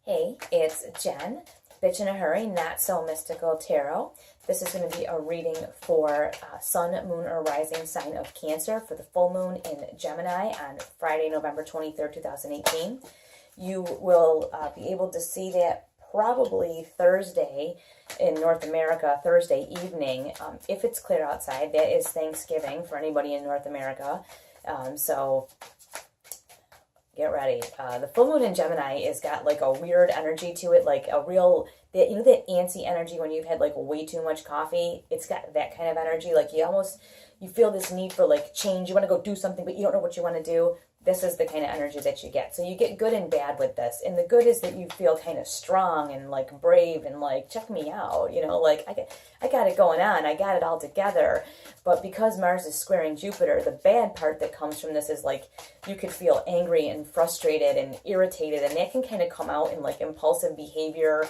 Hey, it's Jen, Bitch in a Hurry, Not So Mystical Tarot. This is going to be a reading for Sun, Moon, or Rising sign of Cancer for the full moon in Gemini on Friday, November 23rd, 2018. You will be able to see that probably Thursday in North America, Thursday evening, if it's clear outside. That is Thanksgiving for anybody in North America. So get ready. The full moon in Gemini has got like a weird energy to it, like a real, that that antsy energy when you've had like way too much coffee. It's got that kind of energy. Like you feel this need for like change. You want to go do something, but you don't know what you want to do. This is the kind of energy that you get. So you get good and bad with this. And the good is that you feel kind of strong and like brave and like, check me out, like I got it going on. I got it all together. But because Mars is squaring Jupiter, the bad part that comes from this is like you could feel angry and frustrated and irritated, and that can kind of come out in like impulsive behavior,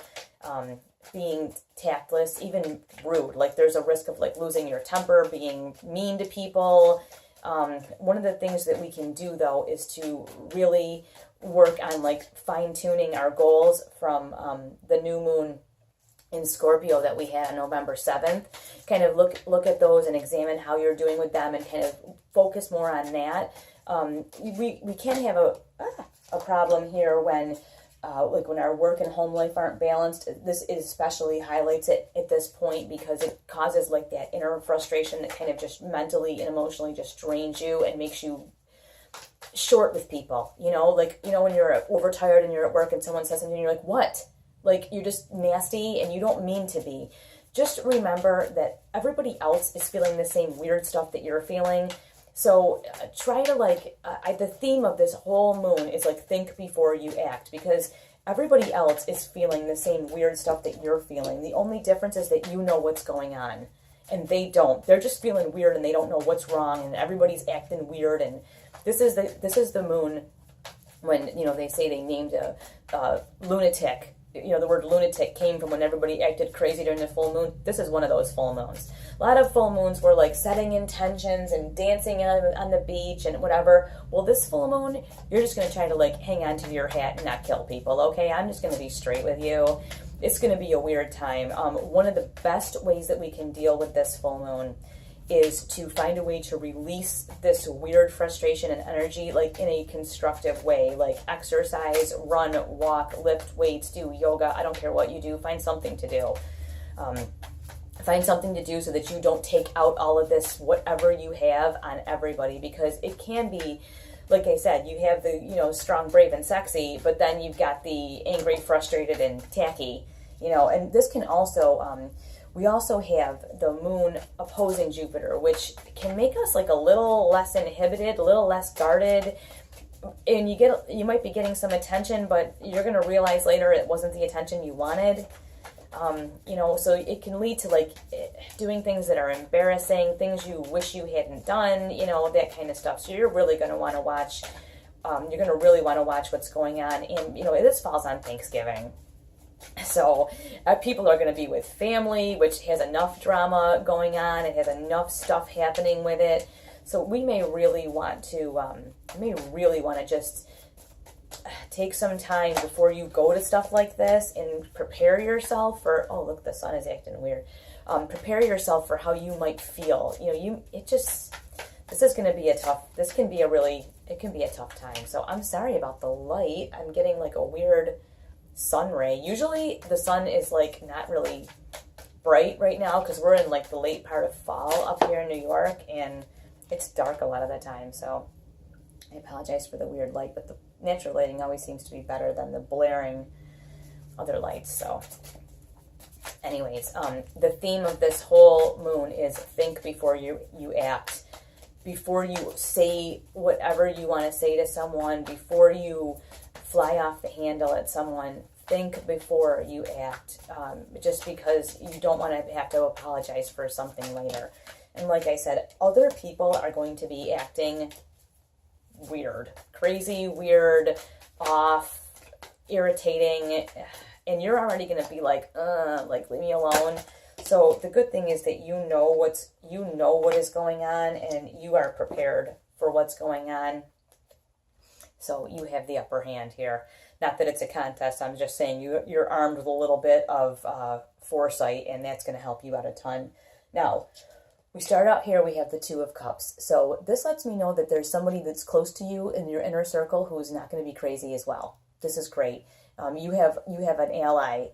being tactless, even rude. Like there's a risk of like losing your temper, being mean to people. One of the things that we can do though is to really work on like fine-tuning our goals from the new moon in Scorpio that we had on November 7th. Kind of look at those and examine how you're doing with them and kind of focus more on that. We can have a problem here when like when our work and home life aren't balanced. This especially highlights it at this point because it causes like that inner frustration that kind of just mentally and emotionally just drains you and makes you short with people. When you're overtired and you're at work and someone says something and you're like, what? Like you're just nasty and you don't mean to be. Just remember that everybody else is feeling the same weird stuff that you're feeling. So try to the theme of this whole moon is like think before you act, because everybody else is feeling the same weird stuff that you're feeling. The only difference is that you know what's going on and they don't. They're just feeling weird and they don't know what's wrong and everybody's acting weird. And this is the moon when, they say they named a lunatic. The word lunatic came from when everybody acted crazy during the full moon. This is one of those full moons. A lot of full moons were like setting intentions and dancing on the beach and whatever. Well, this full moon, you're just going to try to like hang on to your hat and not kill people, okay? I'm just going to be straight with you. It's going to be a weird time. One of the best ways that we can deal with this full moon is to find a way to release this weird frustration and energy like in a constructive way, like exercise, run, walk, lift weights, do yoga. I don't care what you do, find something to do. Find something to do so that you don't take out all of this, whatever you have, on everybody, because it can be, like I said, you have the, strong, brave, and sexy, but then you've got the angry, frustrated, and tacky, and this can also, we also have the moon opposing Jupiter, which can make us like a little less inhibited, a little less guarded. And you might be getting some attention, but you're going to realize later it wasn't the attention you wanted. So it can lead to like doing things that are embarrassing, things you wish you hadn't done, that kind of stuff. So you're really going to want to watch, what's going on. And, this falls on Thanksgiving. So people are going to be with family, which has enough drama going on. It has enough stuff happening with it. So we may really want to just take some time before you go to stuff like this and prepare yourself for, oh, look, the sun is acting weird. Prepare yourself for how you might feel. This can be a tough time. So I'm sorry about the light. I'm getting like a weird sun ray. Usually the sun is like not really bright right now because we're in like the late part of fall up here in New York and it's dark a lot of the time. So I apologize for the weird light, but the natural lighting always seems to be better than the blaring other lights. So anyways, the theme of this whole moon is think before you act. Before you say whatever you want to say to someone, before you fly off the handle at someone, think before you act, just because you don't want to have to apologize for something later. And like I said, other people are going to be acting weird, crazy, weird, off, irritating, and you're already going to be like leave me alone. So the good thing is that you know what is going on and you are prepared for what's going on. So you have the upper hand here. Not that it's a contest. I'm just saying you're armed with a little bit of foresight, and that's going to help you out a ton. Now, we start out here, we have the Two of Cups. So this lets me know that there's somebody that's close to you in your inner circle who's not going to be crazy as well. This is great. You have an ally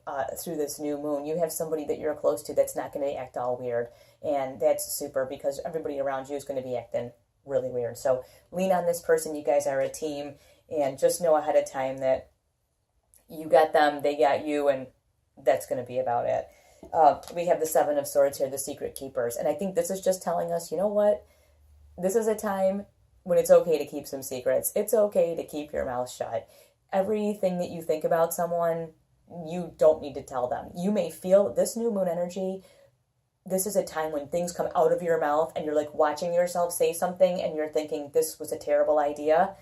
through this new moon. You have somebody that you're close to that's not going to act all weird. And that's super because everybody around you is going to be acting really weird. So lean on this person. You guys are a team. And just know ahead of time that you got them, they got you, and that's going to be about it. We have the Seven of Swords here, the Secret Keepers. And I think this is just telling us, you know what? This is a time when it's okay to keep some secrets. It's okay to keep your mouth shut. Everything that you think about someone, you don't need to tell them. You may feel this new moon energy. This is a time when things come out of your mouth and you're like watching yourself say something and you're thinking this was a terrible idea.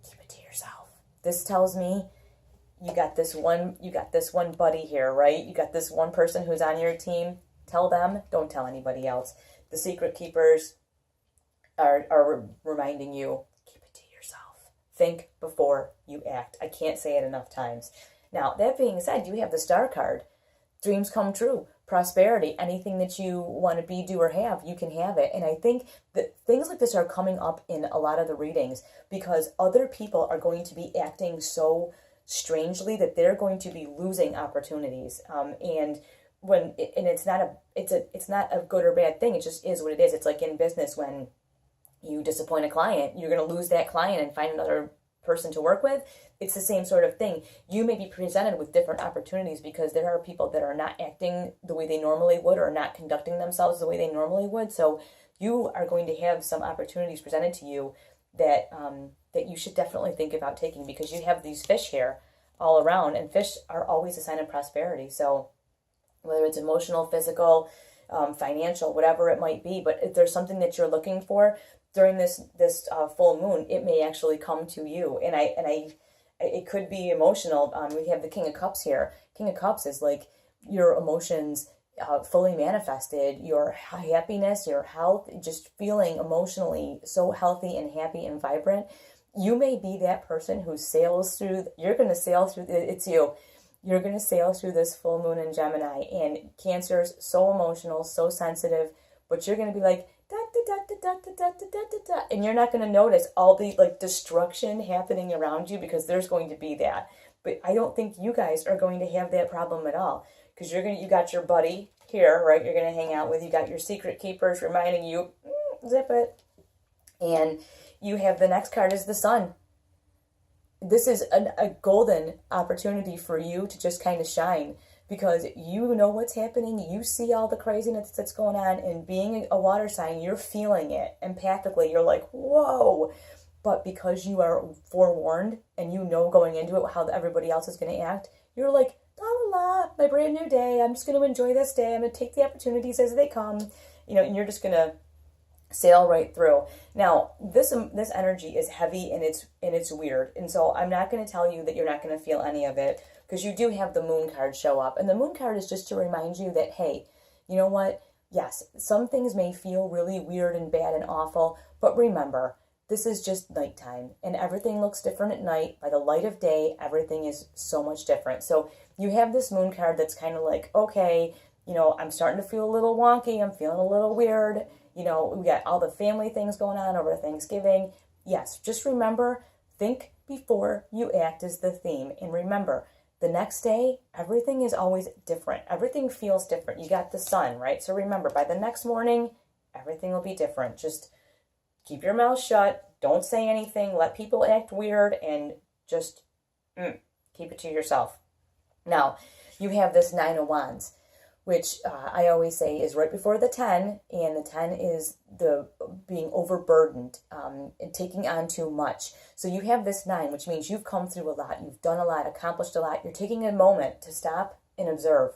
Keep it to yourself. This tells me you got this one buddy here, right? You got this one person who's on your team. Tell them, don't tell anybody else. The Secret Keepers are reminding you, keep it to yourself. Think before you act. I can't say it enough times. Now, that being said, you have the Star card. Dreams come true. Prosperity. Anything that you want to be, do, or have, you can have it. And I think that things like this are coming up in a lot of the readings because other people are going to be acting so strangely that they're going to be losing opportunities. And it's not a good or bad thing. It just is what it is. It's like in business when you disappoint a client, you're going to lose that client and find another person to work with. It's the same sort of thing. You may be presented with different opportunities because there are people that are not acting the way they normally would or not conducting themselves the way they normally would. So you are going to have some opportunities presented to you that that you should definitely think about taking because you have these fish here all around, and fish are always a sign of prosperity. So whether it's emotional, physical, financial, whatever it might be, but if there's something that you're looking for during this full moon, it may actually come to you. And it could be emotional. We have the King of Cups here. King of Cups is like your emotions fully manifested, your happiness, your health, just feeling emotionally so healthy and happy and vibrant. You may be that person who sails through, you're going to sail through, it's you. You're going to sail through this full moon in Gemini, and Cancer's so emotional, so sensitive, but you're going to be like, da, da, da, da, da, da, da, da, da, da, and you're not going to notice all the like destruction happening around you because there's going to be that. But I don't think you guys are going to have that problem at all because you got your buddy here, right? You're going to hang out with, you got your Secret Keepers reminding you, zip it. And you have the next card is the Sun. This is a golden opportunity for you to just kind of shine because you know what's happening. You see all the craziness that's going on, and being a water sign, you're feeling it empathically. You're like, whoa. But because you are forewarned and you know going into it how everybody else is going to act, you're like, la la la, my brand new day. I'm just going to enjoy this day. I'm going to take the opportunities as they come, and you're just going to sail right through. Now, this energy is heavy and it's weird. And so I'm not going to tell you that you're not going to feel any of it because you do have the Moon card show up. And the Moon card is just to remind you that, hey, you know what? Yes, some things may feel really weird and bad and awful, but remember, this is just nighttime and everything looks different at night. By the light of day, everything is so much different. So you have this Moon card that's kind of like, okay, I'm starting to feel a little wonky. I'm feeling a little weird. We got all the family things going on over Thanksgiving. Yes, just remember, think before you act is the theme. And remember, the next day, everything is always different. Everything feels different. You got the Sun, right? So remember, by the next morning, everything will be different. Just keep your mouth shut. Don't say anything. Let people act weird and just keep it to yourself. Now, you have this Nine of Wands, which I always say is right before the 10, and the 10 is the being overburdened and taking on too much. So you have this 9, which means you've come through a lot, you've done a lot, accomplished a lot. You're taking a moment to stop and observe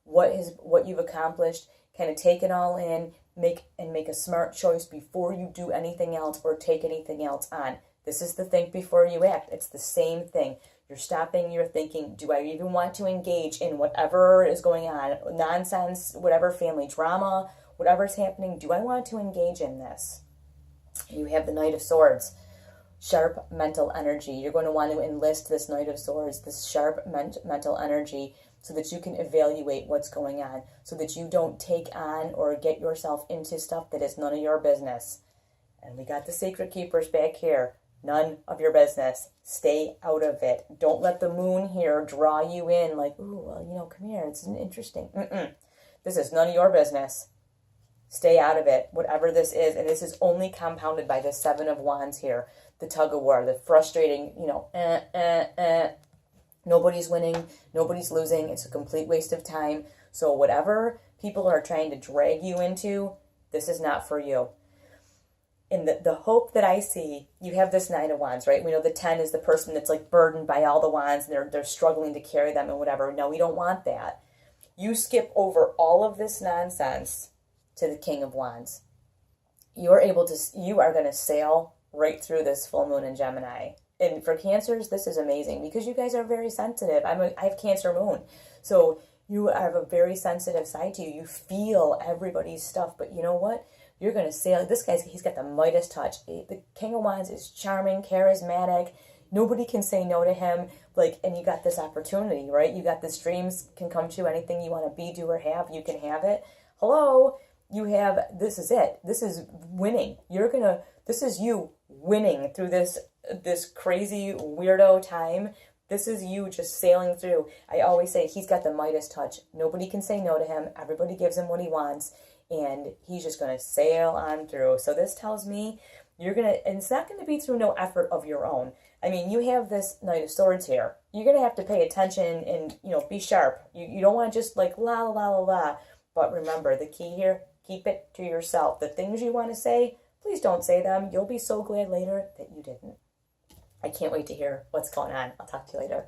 what you've accomplished, kind of take it all in, make a smart choice before you do anything else or take anything else on. This is the think before you act. It's the same thing. You're stopping, you're thinking, do I even want to engage in whatever is going on, nonsense, whatever family drama, whatever's happening, do I want to engage in this? You have the Knight of Swords. sharp mental energy. You're going to want to enlist this Knight of Swords, this sharp mental energy, so that you can evaluate what's going on, so that you don't take on or get yourself into stuff that is none of your business. And we got the Sacred Keepers back here. None of your business. Stay out of it. Don't let the moon here draw you in like, ooh, well, come here. It's interesting. This is none of your business. Stay out of it, whatever this is. And this is only compounded by the Seven of Wands here. The tug of war, the frustrating, Nobody's winning. Nobody's losing. It's a complete waste of time. So whatever people are trying to drag you into, this is not for you. And the hope that I see, you have this Nine of Wands, right? We know the 10 is the person that's like burdened by all the wands and they're struggling to carry them and whatever. No, we don't want that. You skip over all of this nonsense to the King of Wands. You are going to sail right through this full moon in Gemini. And for Cancers, this is amazing because you guys are very sensitive. I have Cancer moon. So you have a very sensitive side to you. You feel everybody's stuff. But you know what? You're going to sail. This guy's, he's got the Midas touch. The King of Wands is charming, charismatic. Nobody can say no to him. And you got this opportunity, right? You got this dreams can come true. Anything you want to be, do, or have, you can have it. Hello? This is it. This is winning. This is you winning through this crazy weirdo time. This is you just sailing through. I always say he's got the Midas touch. Nobody can say no to him. Everybody gives him what he wants. And he's just going to sail on through. So this tells me and it's not going to be through no effort of your own. I mean, you have this Knight of Swords here. You're going to have to pay attention and, be sharp. You don't want to just la, la, la, la. But remember, the key here, keep it to yourself. The things you want to say, please don't say them. You'll be so glad later that you didn't. I can't wait to hear what's going on. I'll talk to you later.